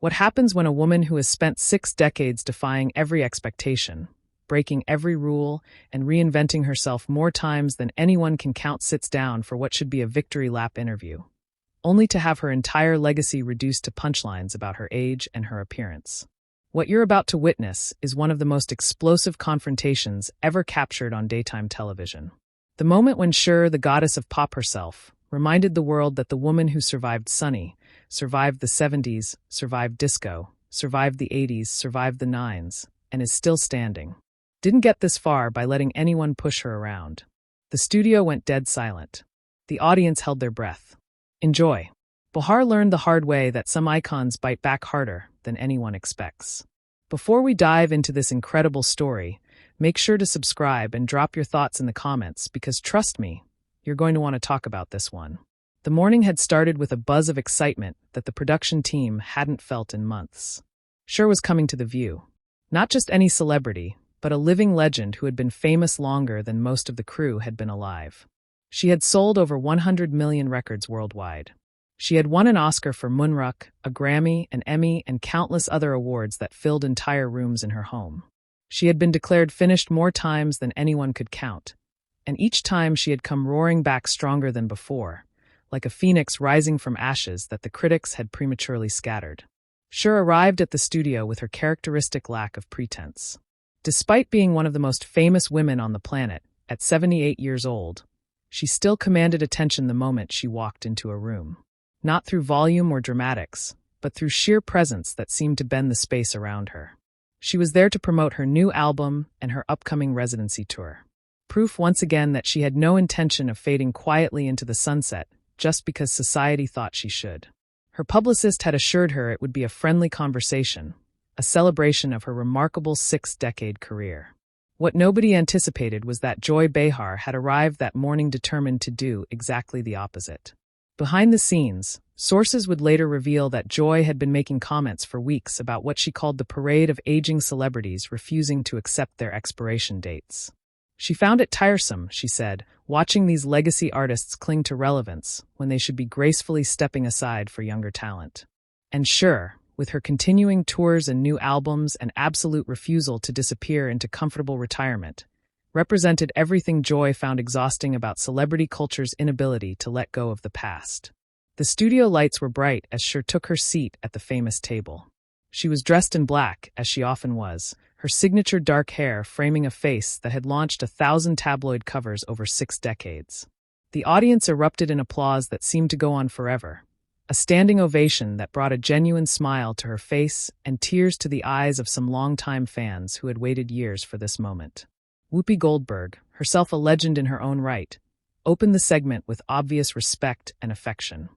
What happens when a woman who has spent 6 decades defying every expectation, breaking every rule, and reinventing herself more times than anyone can count sits down for what should be a victory lap interview, only to have her entire legacy reduced to punchlines about her age and her appearance? What you're about to witness is one of the most explosive confrontations ever captured on daytime television. The moment when Cher, the goddess of pop herself, reminded the world that the woman who survived Sunny, survived the 70s, survived disco, survived the 80s, survived the 90s, and is still standing, didn't get this far by letting anyone push her around. The studio went dead silent. The audience held their breath. Enjoy. Behar learned the hard way that some icons bite back harder than anyone expects. Before we dive into this incredible story, make sure to subscribe and drop your thoughts in the comments because trust me, you're going to want to talk about this one. The morning had started with a buzz of excitement that the production team hadn't felt in months. Cher was coming to the View. Not just any celebrity, but a living legend who had been famous longer than most of the crew had been alive. She had sold over 100 million records worldwide. She had won an Oscar for Moonrock, a Grammy, an Emmy, and countless other awards that filled entire rooms in her home. She had been declared finished more times than anyone could count, and each time she had come roaring back stronger than before, like a phoenix rising from ashes that the critics had prematurely scattered. Cher arrived at the studio with her characteristic lack of pretense. Despite being one of the most famous women on the planet, at 78 years old, she still commanded attention the moment she walked into a room. Not through volume or dramatics, but through sheer presence that seemed to bend the space around her. She was there to promote her new album and her upcoming residency tour. Proof once again that she had no intention of fading quietly into the sunset just because society thought she should. Her publicist had assured her it would be a friendly conversation, a celebration of her remarkable 6-decade career. What nobody anticipated was that Joy Behar had arrived that morning determined to do exactly the opposite. Behind the scenes, sources would later reveal that Joy had been making comments for weeks about what she called the parade of aging celebrities refusing to accept their expiration dates. She found it tiresome, she said, watching these legacy artists cling to relevance when they should be gracefully stepping aside for younger talent. And Cher, with her continuing tours and new albums and absolute refusal to disappear into comfortable retirement, represented everything Joy found exhausting about celebrity culture's inability to let go of the past. The studio lights were bright as Cher took her seat at the famous table. She was dressed in black, as she often was, her signature dark hair framing a face that had launched 1,000 tabloid covers over 6 decades. The audience erupted in applause that seemed to go on forever, a standing ovation that brought a genuine smile to her face and tears to the eyes of some longtime fans who had waited years for this moment. Whoopi Goldberg, herself a legend in her own right, opened the segment with obvious respect and affection.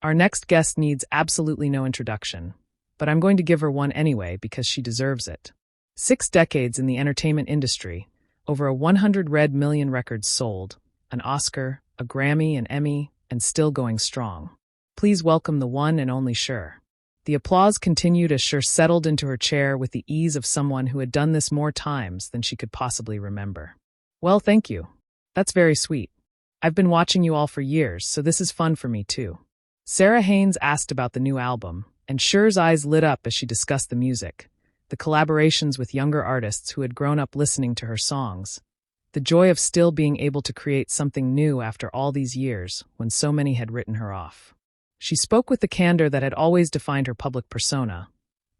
Our next guest needs absolutely no introduction, but I'm going to give her one anyway because she deserves it. 6 decades in the entertainment industry, over 100 million records sold, an Oscar, a Grammy, an Emmy, and still going strong. Please welcome the one and only Cher. The applause continued as Cher settled into her chair with the ease of someone who had done this more times than she could possibly remember. Well, thank you. That's very sweet. I've been watching you all for years, so this is fun for me too. Sarah Haynes asked about the new album, and Cher's eyes lit up as she discussed the music, the collaborations with younger artists who had grown up listening to her songs, the joy of still being able to create something new after all these years when so many had written her off. She spoke with the candor that had always defined her public persona,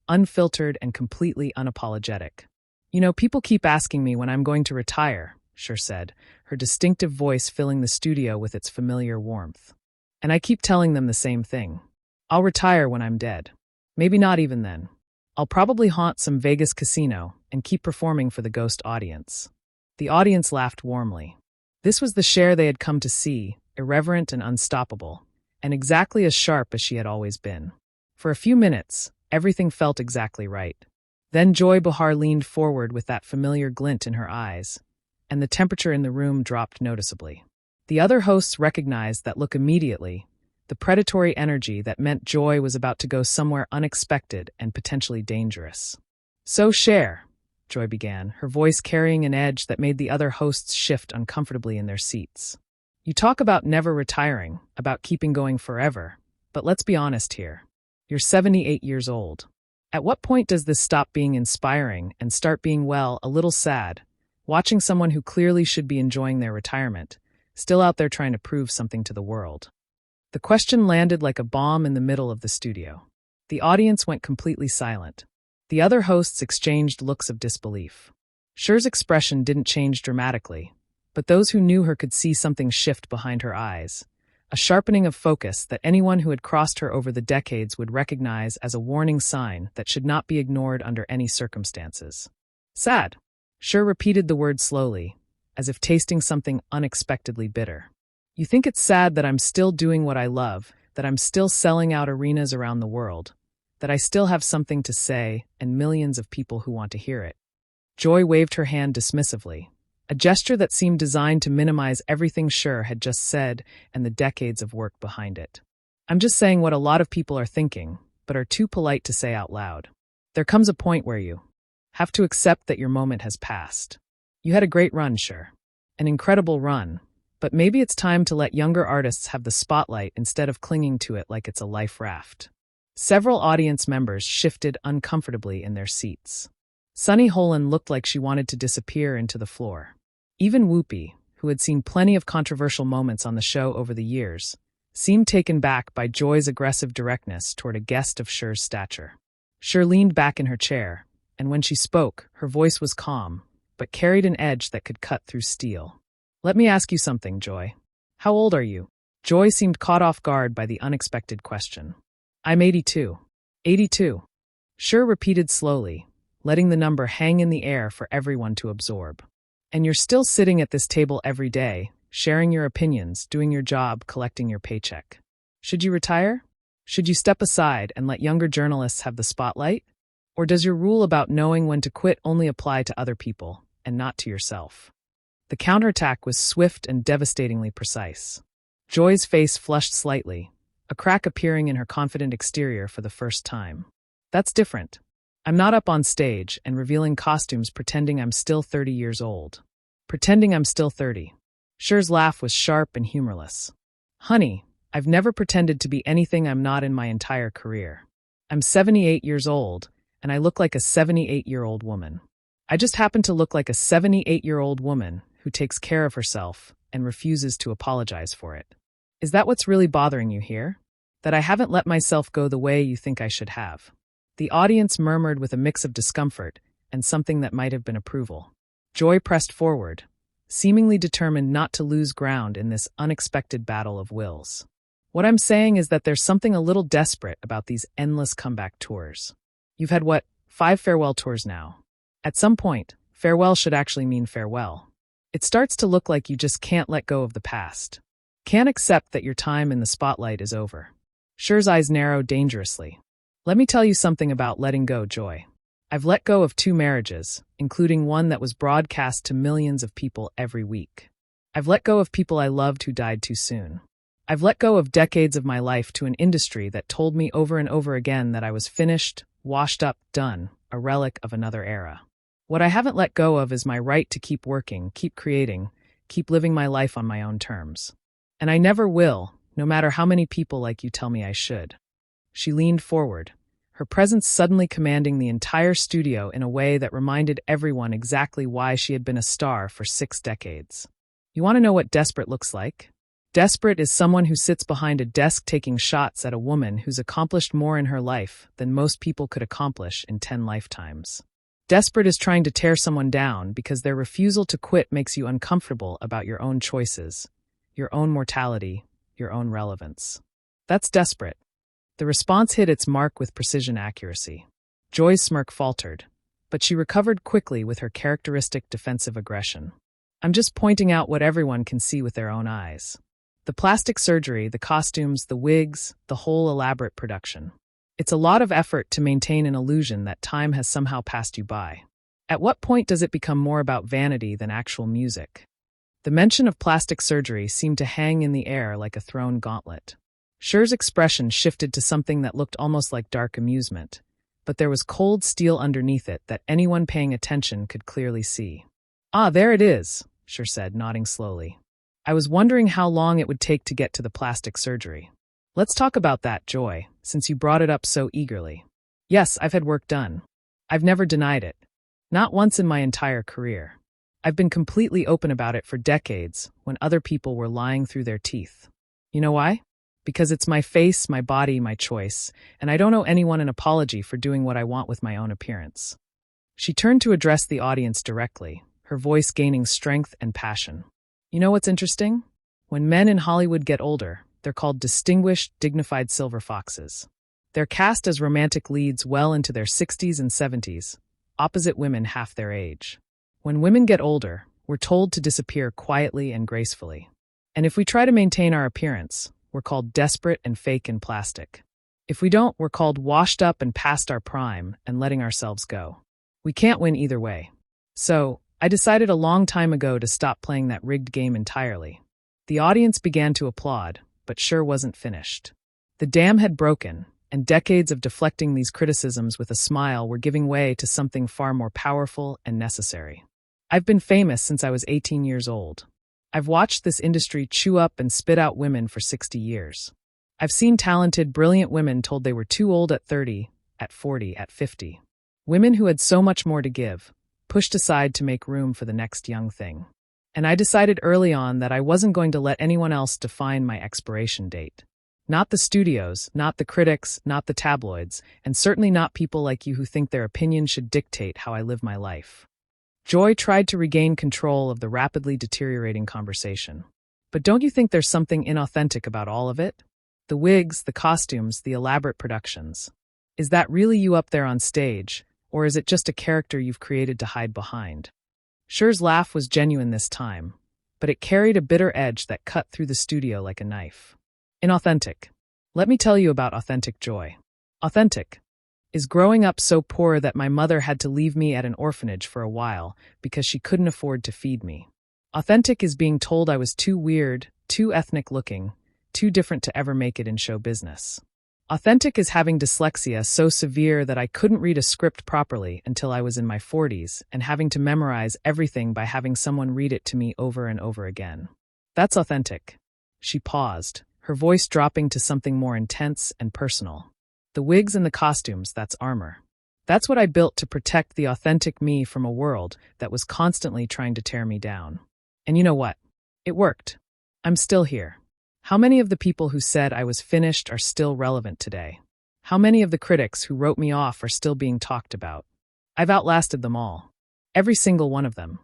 unfiltered and completely unapologetic. You know, people keep asking me when I'm going to retire, Cher said, her distinctive voice filling the studio with its familiar warmth. And I keep telling them the same thing. I'll retire when I'm dead. Maybe not even then. I'll probably haunt some Vegas casino and keep performing for the ghost audience. The audience laughed warmly. This was the Cher they had come to see, irreverent and unstoppable, and exactly as sharp as she had always been. For a few minutes, everything felt exactly right. Then Joy Behar leaned forward with that familiar glint in her eyes, and the temperature in the room dropped noticeably. The other hosts recognized that look immediately, the predatory energy that meant Joy was about to go somewhere unexpected and potentially dangerous. So Cher, Joy began, her voice carrying an edge that made the other hosts shift uncomfortably in their seats. You talk about never retiring, about keeping going forever, but let's be honest here. You're 78 years old. At what point does this stop being inspiring and start being, well, a little sad, watching someone who clearly should be enjoying their retirement, still out there trying to prove something to the world? The question landed like a bomb in the middle of the studio. The audience went completely silent. The other hosts exchanged looks of disbelief. Cher's expression didn't change dramatically, but those who knew her could see something shift behind her eyes, a sharpening of focus that anyone who had crossed her over the decades would recognize as a warning sign that should not be ignored under any circumstances. Sad. Cher repeated the word slowly, as if tasting something unexpectedly bitter. You think it's sad that I'm still doing what I love, that I'm still selling out arenas around the world, that I still have something to say and millions of people who want to hear it. Joy waved her hand dismissively, a gesture that seemed designed to minimize everything Cher had just said and the decades of work behind it. I'm just saying what a lot of people are thinking, but are too polite to say out loud. There comes a point where you have to accept that your moment has passed. You had a great run, Cher. An incredible run, but maybe it's time to let younger artists have the spotlight instead of clinging to it like it's a life raft. Several audience members shifted uncomfortably in their seats. Sunny Holland looked like she wanted to disappear into the floor. Even Whoopi, who had seen plenty of controversial moments on the show over the years, seemed taken back by Joy's aggressive directness toward a guest of Cher's stature. Cher leaned back in her chair, and when she spoke, her voice was calm, but carried an edge that could cut through steel. Let me ask you something, Joy. How old are you? Joy seemed caught off guard by the unexpected question. I'm 82. 82. Cher repeated slowly, letting the number hang in the air for everyone to absorb. And you're still sitting at this table every day, sharing your opinions, doing your job, collecting your paycheck. Should you retire? Should you step aside and let younger journalists have the spotlight? Or does your rule about knowing when to quit only apply to other people and not to yourself? The counterattack was swift and devastatingly precise. Joy's face flushed slightly, a crack appearing in her confident exterior for the first time. That's different. I'm not up on stage and revealing costumes pretending I'm still 30 years old. Pretending I'm still 30. Cher's laugh was sharp and humorless. Honey, I've never pretended to be anything I'm not in my entire career. I'm 78 years old, and I look like a 78-year-old woman. I just happen to look like a 78-year-old woman who takes care of herself and refuses to apologize for it. Is that what's really bothering you here? That I haven't let myself go the way you think I should have? The audience murmured with a mix of discomfort and something that might have been approval. Joy pressed forward, seemingly determined not to lose ground in this unexpected battle of wills. What I'm saying is that there's something a little desperate about these endless comeback tours. You've had, 5 farewell tours now. At some point, farewell should actually mean farewell. It starts to look like you just can't let go of the past. Can't accept that your time in the spotlight is over. Cher's eyes narrowed dangerously. Let me tell you something about letting go, Joy. I've let go of 2 marriages, including one that was broadcast to millions of people every week. I've let go of people I loved who died too soon. I've let go of decades of my life to an industry that told me over and over again that I was finished, washed up, done, a relic of another era. What I haven't let go of is my right to keep working, keep creating, keep living my life on my own terms. And I never will, no matter how many people like you tell me I should. She leaned forward, her presence suddenly commanding the entire studio in a way that reminded everyone exactly why she had been a star for 6 decades. You want to know what desperate looks like? Desperate is someone who sits behind a desk taking shots at a woman who's accomplished more in her life than most people could accomplish in 10 lifetimes. Desperate is trying to tear someone down because their refusal to quit makes you uncomfortable about your own choices, your own mortality, your own relevance. That's desperate. The response hit its mark with precision accuracy. Joy's smirk faltered, but she recovered quickly with her characteristic defensive aggression. I'm just pointing out what everyone can see with their own eyes. The plastic surgery, the costumes, the wigs, the whole elaborate production. It's a lot of effort to maintain an illusion that time has somehow passed you by. At what point does it become more about vanity than actual music? The mention of plastic surgery seemed to hang in the air like a thrown gauntlet. Cher's expression shifted to something that looked almost like dark amusement, but there was cold steel underneath it that anyone paying attention could clearly see. Ah, there it is, Cher said, nodding slowly. I was wondering how long it would take to get to the plastic surgery. Let's talk about that, Joy, since you brought it up so eagerly. Yes, I've had work done. I've never denied it. Not once in my entire career. I've been completely open about it for decades when other people were lying through their teeth. You know why? Because it's my face, my body, my choice, and I don't owe anyone an apology for doing what I want with my own appearance. She turned to address the audience directly, her voice gaining strength and passion. You know what's interesting? When men in Hollywood get older, they're called distinguished, dignified silver foxes. They're cast as romantic leads well into their 60s and 70s, opposite women half their age. When women get older, we're told to disappear quietly and gracefully. And if we try to maintain our appearance, we're called desperate and fake and plastic. If we don't, we're called washed up and past our prime and letting ourselves go. We can't win either way. So, I decided a long time ago to stop playing that rigged game entirely. The audience began to applaud, but Cher wasn't finished. The dam had broken, and decades of deflecting these criticisms with a smile were giving way to something far more powerful and necessary. I've been famous since I was 18 years old. I've watched this industry chew up and spit out women for 60 years. I've seen talented, brilliant women told they were too old at 30, at 40, at 50. Women who had so much more to give, pushed aside to make room for the next young thing. And I decided early on that I wasn't going to let anyone else define my expiration date. Not the studios, not the critics, not the tabloids, and certainly not people like you who think their opinion should dictate how I live my life. Joy tried to regain control of the rapidly deteriorating conversation. But don't you think there's something inauthentic about all of it? The wigs, the costumes, the elaborate productions. Is that really you up there on stage, or is it just a character you've created to hide behind? Cher's laugh was genuine this time, but it carried a bitter edge that cut through the studio like a knife. Inauthentic. Let me tell you about authentic joy. Authentic is growing up so poor that my mother had to leave me at an orphanage for a while because she couldn't afford to feed me. Authentic is being told I was too weird, too ethnic looking, too different to ever make it in show business. Authentic is having dyslexia so severe that I couldn't read a script properly until I was in my 40s and having to memorize everything by having someone read it to me over and over again. That's authentic. She paused, her voice dropping to something more intense and personal. The wigs and the costumes, that's armor. That's what I built to protect the authentic me from a world that was constantly trying to tear me down. And you know what? It worked. I'm still here. How many of the people who said I was finished are still relevant today? How many of the critics who wrote me off are still being talked about? I've outlasted them all. Every single one of them.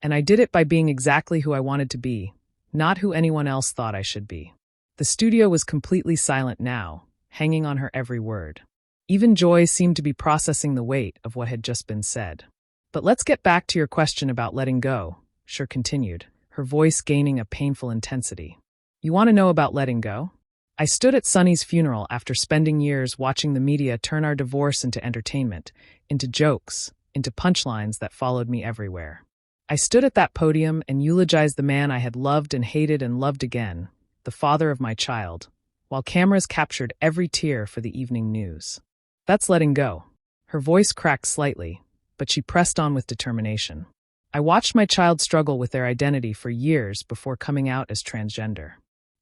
And I did it by being exactly who I wanted to be, not who anyone else thought I should be. The studio was completely silent now, hanging on her every word. Even Joy seemed to be processing the weight of what had just been said. But let's get back to your question about letting go, Cher continued, her voice gaining a painful intensity. You want to know about letting go? I stood at Sonny's funeral after spending years watching the media turn our divorce into entertainment, into jokes, into punchlines that followed me everywhere. I stood at that podium and eulogized the man I had loved and hated and loved again, the father of my child, while cameras captured every tear for the evening news. That's letting go. Her voice cracked slightly, but she pressed on with determination. I watched my child struggle with their identity for years before coming out as transgender.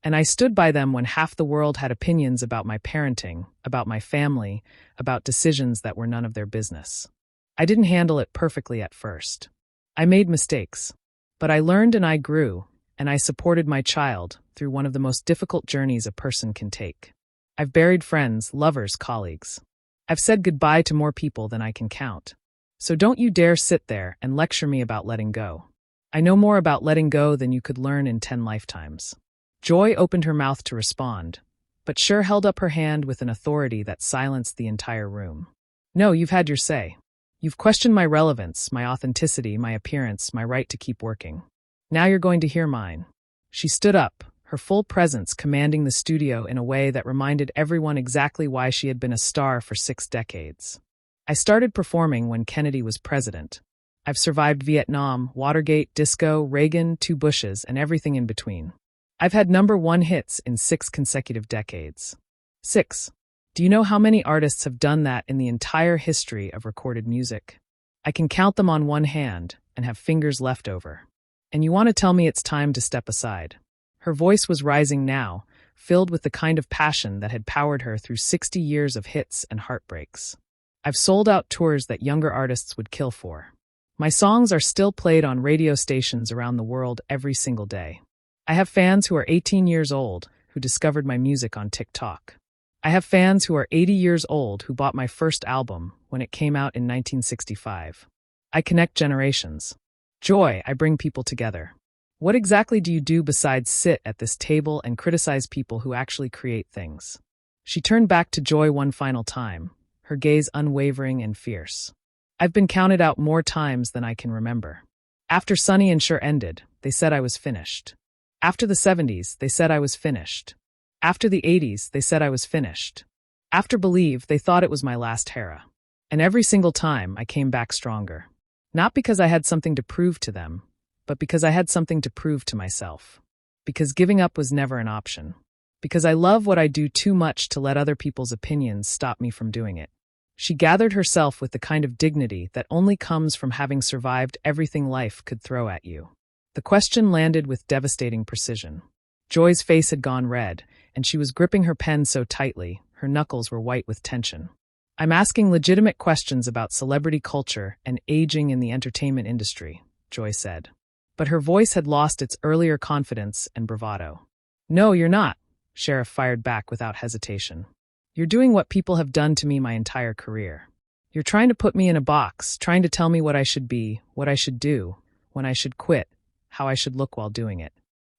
And I stood by them when half the world had opinions about my parenting, about my family, about decisions that were none of their business. I didn't handle it perfectly at first. I made mistakes. But I learned and I grew, and I supported my child through one of the most difficult journeys a person can take. I've buried friends, lovers, colleagues. I've said goodbye to more people than I can count. So don't you dare sit there and lecture me about letting go. I know more about letting go than you could learn in 10 lifetimes. Joy opened her mouth to respond, but Cher held up her hand with an authority that silenced the entire room. No, you've had your say. You've questioned my relevance, my authenticity, my appearance, my right to keep working. Now you're going to hear mine. She stood up, her full presence commanding the studio in a way that reminded everyone exactly why she had been a star for 6 decades. I started performing when Kennedy was president. I've survived Vietnam, Watergate, disco, Reagan, 2 Bushes, and everything in between. I've had #1 hits in 6 consecutive decades. 6. Do you know how many artists have done that in the entire history of recorded music? I can count them on one hand and have fingers left over. And you want to tell me it's time to step aside? Her voice was rising now, filled with the kind of passion that had powered her through 60 years of hits and heartbreaks. I've sold out tours that younger artists would kill for. My songs are still played on radio stations around the world every single day. I have fans who are 18 years old who discovered my music on TikTok. I have fans who are 80 years old who bought my first album when it came out in 1965. I connect generations. Joy, I bring people together. What exactly do you do besides sit at this table and criticize people who actually create things? She turned back to Joy one final time, her gaze unwavering and fierce. I've been counted out more times than I can remember. After Sonny and Cher ended, they said I was finished. After the 70s, they said I was finished. After the 80s, they said I was finished. After Believe, they thought it was my last era. And every single time, I came back stronger. Not because I had something to prove to them, but because I had something to prove to myself. Because giving up was never an option. Because I love what I do too much to let other people's opinions stop me from doing it. She gathered herself with the kind of dignity that only comes from having survived everything life could throw at you. The question landed with devastating precision. Joy's face had gone red, and she was gripping her pen so tightly, her knuckles were white with tension. I'm asking legitimate questions about celebrity culture and aging in the entertainment industry, Joy said. But her voice had lost its earlier confidence and bravado. No, you're not, Sheriff fired back without hesitation. You're doing what people have done to me my entire career. You're trying to put me in a box, trying to tell me what I should be, what I should do, when I should quit, how I should look while doing it.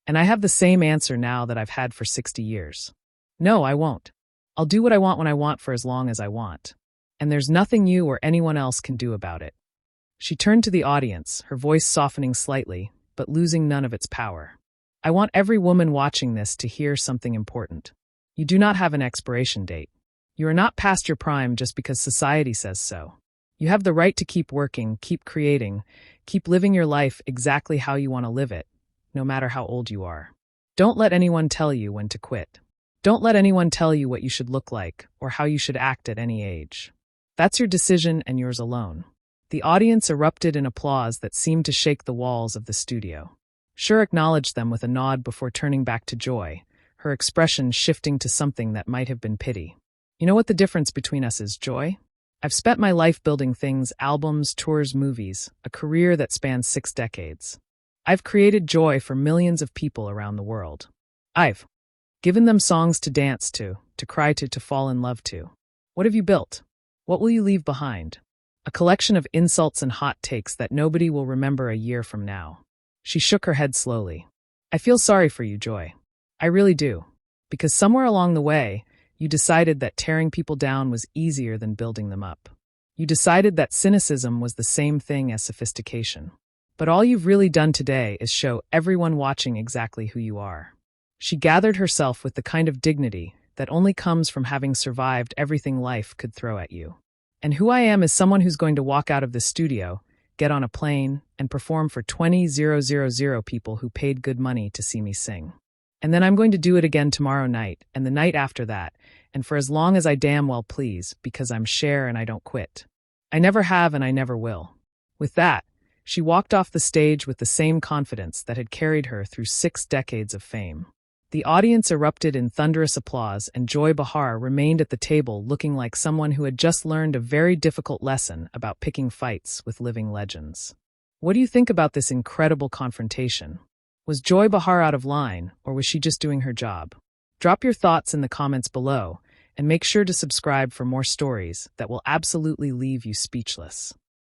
And I have the same answer now that I've had for 60 years. No, I won't. I'll do what I want when I want for as long as I want. And there's nothing you or anyone else can do about it. She turned to the audience, her voice softening slightly, but losing none of its power. I want every woman watching this to hear something important. You do not have an expiration date. You are not past your prime just because society says so. You have the right to keep working, keep creating, keep living your life exactly how you want to live it, no matter how old you are. Don't let anyone tell you when to quit. Don't let anyone tell you what you should look like or how you should act at any age. That's your decision and yours alone. The audience erupted in applause that seemed to shake the walls of the studio. Cher acknowledged them with a nod before turning back to Joy, her expression shifting to something that might have been pity. You know what the difference between us is, Joy? I've spent my life building things, albums, tours, movies, a career that spans 6 decades. I've created joy for millions of people around the world. I've given them songs to dance to cry to fall in love to. What have you built? What will you leave behind? A collection of insults and hot takes that nobody will remember a year from now. She shook her head slowly. I feel sorry for you, Joy. I really do. Because somewhere along the way, you decided that tearing people down was easier than building them up. You decided that cynicism was the same thing as sophistication. But all you've really done today is show everyone watching exactly who you are. She gathered herself with the kind of dignity that only comes from having survived everything life could throw at you. And who I am is someone who's going to walk out of the studio, get on a plane, and perform for 20,000 people who paid good money to see me sing. And then I'm going to do it again tomorrow night, and the night after that, and for as long as I damn well please, because I'm Cher and I don't quit. I never have and I never will. With that, she walked off the stage with the same confidence that had carried her through 6 decades of fame. The audience erupted in thunderous applause, and Joy Behar remained at the table looking like someone who had just learned a very difficult lesson about picking fights with living legends. What do you think about this incredible confrontation? Was Joy Behar out of line, or was she just doing her job? Drop your thoughts in the comments below, and make sure to subscribe for more stories that will absolutely leave you speechless.